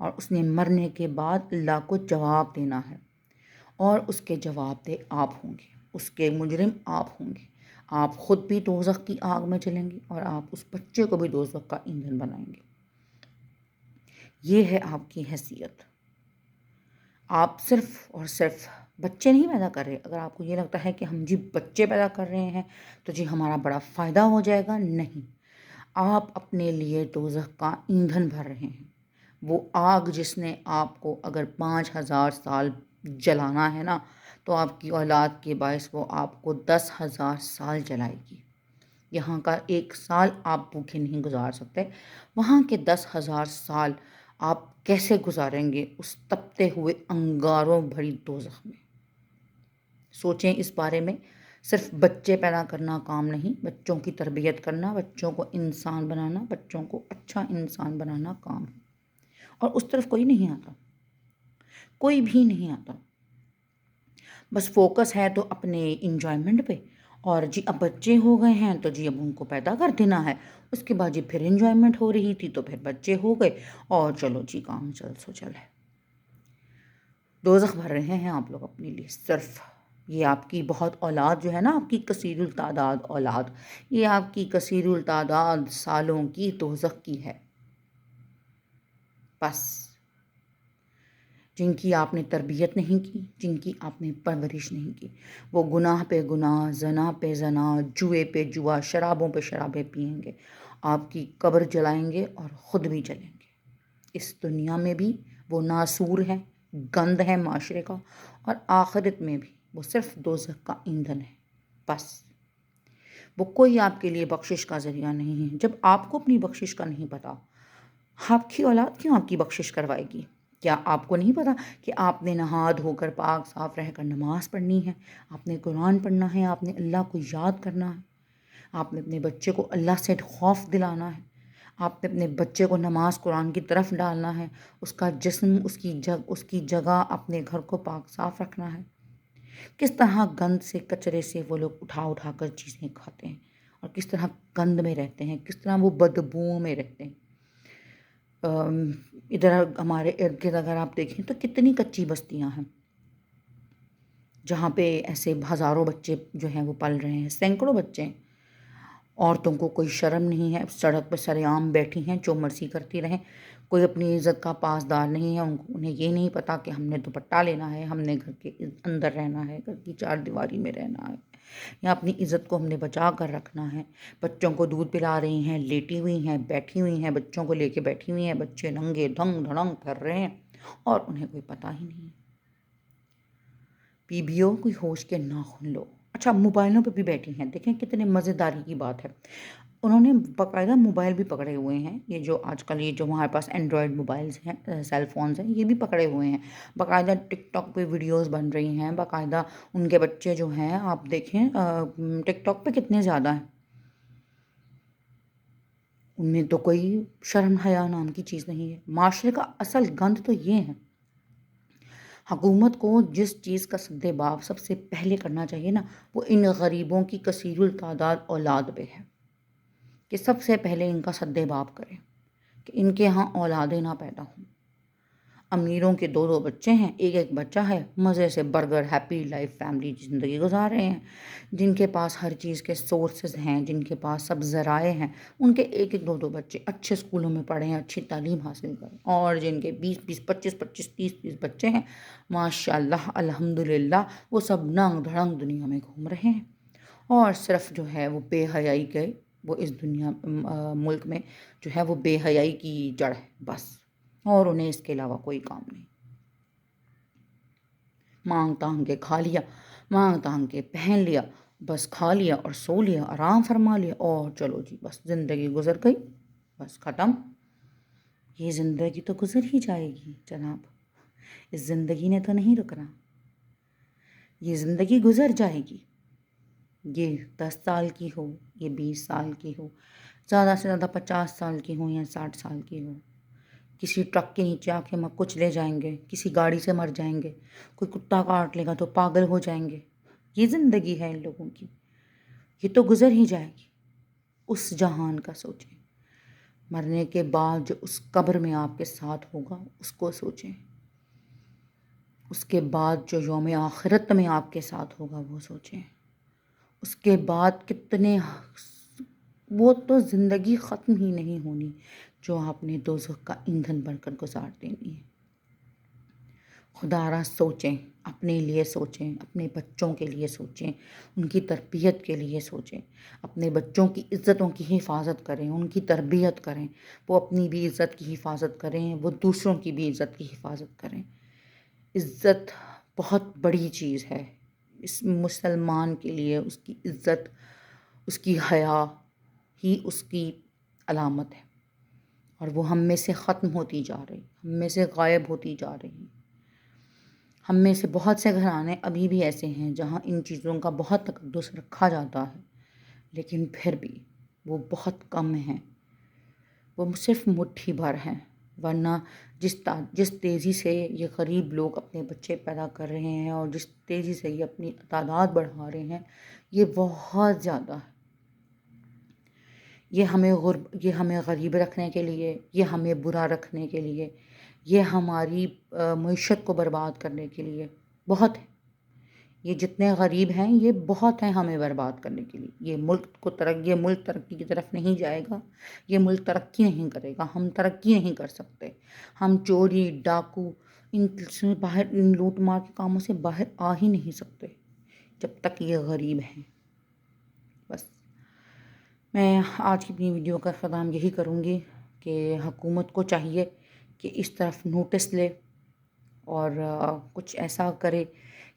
اور اس نے مرنے کے بعد اللہ کو جواب دینا ہے، اور اس کے جواب دہ آپ ہوں گے، اس کے مجرم آپ ہوں گے۔ آپ خود بھی دوزخ کی آگ میں جلیں گے اور آپ اس بچے کو بھی دوزخ کا ایندھن بنائیں گے۔ یہ ہے آپ کی حیثیت۔ آپ صرف اور صرف بچے نہیں پیدا کر رہے۔ اگر آپ کو یہ لگتا ہے کہ ہم جی بچے پیدا کر رہے ہیں تو جی ہمارا بڑا فائدہ ہو جائے گا، نہیں، آپ اپنے لیے دوزخ کا ایندھن بھر رہے ہیں۔ وہ آگ جس نے آپ کو اگر 5,000 سال جلانا ہے نا، تو آپ کی اولاد کے باعث وہ آپ کو 10,000 سال جلائے گی۔ یہاں کا 1 سال آپ بھوکے نہیں گزار سکتے، وہاں کے 10,000 سال آپ کیسے گزاریں گے اس تپتے ہوئے انگاروں بھری دوزخ میں؟ سوچیں اس بارے میں۔ صرف بچے پیدا کرنا کام نہیں، بچوں کی تربیت کرنا، بچوں کو انسان بنانا، بچوں کو اچھا انسان بنانا کام ہے، اور اس طرف کوئی نہیں آتا، کوئی بھی نہیں آتا۔ بس فوکس ہے تو اپنے انجوائمنٹ پہ، اور جی اب بچے ہو گئے ہیں تو جی اب ان کو پیدا کر دینا ہے، اس کے بعد جی پھر انجوائمنٹ ہو رہی تھی تو پھر بچے ہو گئے اور چلو جی کام چل سو چل ہے۔ دوزخ بھر رہے ہیں آپ لوگ اپنے لیے صرف۔ یہ آپ کی بہت اولاد جو ہے نا، آپ کی کثیر التعداد اولاد، یہ آپ کی کثیر التعداد سالوں کی دوزخ کی ہے، بس جن کی آپ نے تربیت نہیں کی، جن کی آپ نے پرورش نہیں کی، وہ گناہ پہ گناہ، زنا پہ زنا، جوئے پہ جوا، شرابوں پہ شرابیں پئیں گے، آپ کی قبر جلائیں گے اور خود بھی جلیں گے۔ اس دنیا میں بھی وہ ناسور ہے، گند ہے معاشرے کا، اور آخرت میں بھی وہ صرف دوزخ کا ایندھن ہے، بس۔ وہ کوئی آپ کے لیے بخشش کا ذریعہ نہیں ہے۔ جب آپ کو اپنی بخشش کا نہیں پتا، آپ کی اولاد کیوں آپ کی بخشش کروائے گی؟ کیا آپ کو نہیں پتا کہ آپ نے نہا دھو کر پاک صاف رہ کر نماز پڑھنی ہے، آپ نے قرآن پڑھنا ہے، آپ نے اللہ کو یاد کرنا ہے، آپ نے اپنے بچے کو اللہ سے خوف دلانا ہے، آپ نے اپنے بچے کو نماز قرآن کی طرف ڈالنا ہے، اس کا جسم، اس کی جگہ، اپنے گھر کو پاک صاف رکھنا ہے۔ کس طرح گند سے، کچرے سے وہ لوگ اٹھا اٹھا کر چیزیں کھاتے ہیں، اور کس طرح گند میں رہتے ہیں، کس طرح وہ بدبوؤں میں رہتے ہیں۔ ادھر ہمارے ارد گرد اگر آپ دیکھیں تو کتنی کچی بستیاں ہیں جہاں پہ ایسے ہزاروں بچے جو ہیں وہ پل رہے ہیں، سینکڑوں بچے ہیں۔ عورتوں کو کوئی شرم نہیں ہے، سڑک پہ سرے عام بیٹھی ہیں، جو مرضی کرتی رہیں، کوئی اپنی عزت کا پاسدار نہیں ہے۔ انہیں یہ نہیں پتا کہ ہم نے دوپٹہ لینا ہے، ہم نے گھر کے اندر رہنا ہے، گھر کی 4 دیواری میں رہنا ہے، یا اپنی عزت کو ہم نے بچا کر رکھنا ہے۔ بچوں کو دودھ پلا رہی ہیں، لیٹی ہوئی ہیں، بیٹھی ہوئی ہیں، بچوں کو لے کے بیٹھی ہوئی ہیں، بچے ننگے دھنگ دھڑنگ پھر رہے ہیں اور انہیں کوئی پتہ ہی نہیں۔ بیویوں کوئی ہوش کے ناخن لو۔ اچھا، موبائلوں پہ بھی بیٹھی ہیں، دیکھیں کتنے مزیداری کی بات ہے، انہوں نے باقاعدہ موبائل بھی پکڑے ہوئے ہیں۔ یہ جو آج کل یہ جو ہمارے پاس اینڈرائڈ موبائلز ہیں، سیل فونز ہیں، یہ بھی پکڑے ہوئے ہیں، باقاعدہ ٹک ٹاک پہ ویڈیوز بن رہی ہیں، باقاعدہ ان کے بچے جو ہیں آپ دیکھیں ٹک ٹاک پہ کتنے زیادہ ہیں، ان میں تو کوئی شرم حیا نام کی چیز نہیں ہے۔ معاشرے کا اصل گند تو یہ ہے۔ حکومت کو جس چیز کا سدباب سب سے پہلے کرنا چاہیے نا، وہ ان غریبوں کی کثیر التعداد اولاد پہ ہے، کہ سب سے پہلے ان کا سدباب کریں کہ ان کے ہاں اولادیں نہ پیدا ہوں۔ امیروں کے 2 بچے ہیں، ایک بچہ ہے، مزے سے برگر ہیپی لائف فیملی زندگی گزار رہے ہیں۔ جن کے پاس ہر چیز کے سورسز ہیں، جن کے پاس سب ذرائع ہیں، ان کے ایک 2 بچے اچھے اسکولوں میں پڑھیں، اچھی تعلیم حاصل کریں، اور جن کے 20 25 25 30 بچے ہیں، ماشاء اللہ الحمدللہ وہ سب ننگ دھڑنگ دنیا میں گھوم رہے ہیں، اور صرف جو ہے وہ بے حیائی کے، وہ اس دنیا ملک میں جو ہے وہ بے حیائی کی جڑ ہے، بس، اور انہیں اس کے علاوہ کوئی کام نہیں۔ مانگ تانگ کے کھا لیا، مانگ تانگ کے پہن لیا، بس کھا لیا اور سو لیا، آرام فرما لیا، اور چلو جی بس زندگی گزر گئی، بس ختم۔ یہ زندگی تو گزر ہی جائے گی جناب، اس زندگی نے تو نہیں رکنا، یہ زندگی گزر جائے گی۔ یہ 10 سال کی ہو، یہ 20 سال کی ہو، زیادہ سے زیادہ 50 سال کی ہو یا 60 سال کی ہو۔ کسی ٹرک کے نیچے آ کے کچھ لے جائیں گے، کسی گاڑی سے مر جائیں گے، کوئی کتا کاٹ لے گا تو پاگل ہو جائیں گے۔ یہ زندگی ہے ان لوگوں کی، یہ تو گزر ہی جائے گی۔ اس جہان کا سوچیں، مرنے کے بعد جو اس قبر میں آپ کے ساتھ ہوگا اس کو سوچیں، اس کے بعد جو یوم آخرت میں آپ کے ساتھ ہوگا وہ سوچیں، اس کے بعد کتنے، وہ تو زندگی ختم ہی نہیں ہونی جو آپ نے دوزخ کا ایندھن بن کر گزار دینی ہے۔ خدا را سوچیں، اپنے لیے سوچیں، اپنے بچوں کے لیے سوچیں، ان کی تربیت کے لیے سوچیں، اپنے بچوں کی عزتوں کی حفاظت کریں، ان کی تربیت کریں، وہ اپنی بھی عزت کی حفاظت کریں، وہ دوسروں کی بھی عزت کی حفاظت کریں۔ عزت بہت بڑی چیز ہے اس مسلمان کے لیے، اس کی عزت، اس کی حیا ہی اس کی علامت ہے، اور وہ ہم میں سے ختم ہوتی جا رہی، ہم میں سے غائب ہوتی جا رہی۔ ہم میں سے بہت سے گھرانے ابھی بھی ایسے ہیں جہاں ان چیزوں کا بہت تقدس رکھا جاتا ہے، لیکن پھر بھی وہ بہت کم ہیں، وہ صرف مٹھی بھر ہیں، ورنہ جس تیزی سے یہ غریب لوگ اپنے بچے پیدا کر رہے ہیں اور جس تیزی سے یہ اپنی تعداد بڑھا رہے ہیں، یہ بہت زیادہ ہے۔ یہ ہمیں غریب رکھنے کے لیے، یہ ہمیں برا رکھنے کے لیے، یہ ہماری معیشت کو برباد کرنے کے لیے بہت ہے۔ یہ جتنے غریب ہیں یہ بہت ہیں ہمیں برباد کرنے کے لیے۔ یہ ملک ترقی کی طرف نہیں جائے گا، یہ ملک ترقی نہیں کرے گا، ہم ترقی نہیں کر سکتے، ہم چوری ڈاکو ان سے باہر، ان لوٹ مار کے کاموں سے باہر آ ہی نہیں سکتے جب تک یہ غریب ہیں۔ بس میں آج کی اپنی ویڈیو کا اختتام یہی کروں گی کہ حکومت کو چاہیے کہ اس طرف نوٹس لے اور کچھ ایسا کرے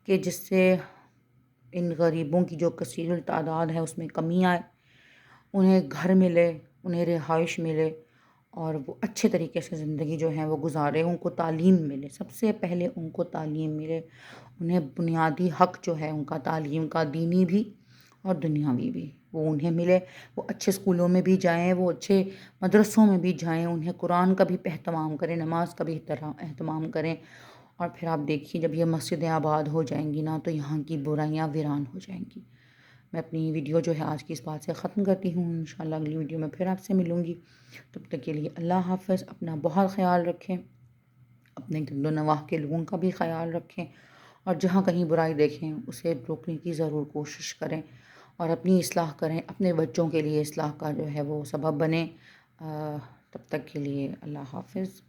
کہ جس سے ان غریبوں کی جو کثیر التعداد ہے اس میں کمی آئے، انہیں گھر ملے، انہیں رہائش ملے، اور وہ اچھے طریقے سے زندگی جو ہے وہ گزارے، ان کو تعلیم ملے، سب سے پہلے ان کو تعلیم ملے، انہیں بنیادی حق جو ہے ان کا تعلیم کا، دینی بھی اور دنیاوی بھی، وہ انہیں ملے، وہ اچھے اسکولوں میں بھی جائیں، وہ اچھے مدرسوں میں بھی جائیں، انہیں قرآن کا بھی اہتمام کریں، نماز کا بھی اہتمام کریں، اور پھر آپ دیکھیے جب یہ مسجدیں آباد ہو جائیں گی نا تو یہاں کی برائیاں ویران ہو جائیں گی۔ میں اپنی ویڈیو جو ہے آج کی اس بات سے ختم کرتی ہوں، انشاءاللہ اگلی ویڈیو میں پھر آپ سے ملوں گی، تب تک کے لیے اللہ حافظ، اپنا بہت خیال رکھیں، اپنے گرد و نواح کے لوگوں کا بھی خیال رکھیں، اور جہاں کہیں برائی دیکھیں اسے روکنے کی ضرور کوشش کریں، اور اپنی اصلاح کریں، اپنے بچوں کے لیے اصلاح کا جو ہے وہ سبب بنیں۔ تب تک کے لیے اللہ حافظ۔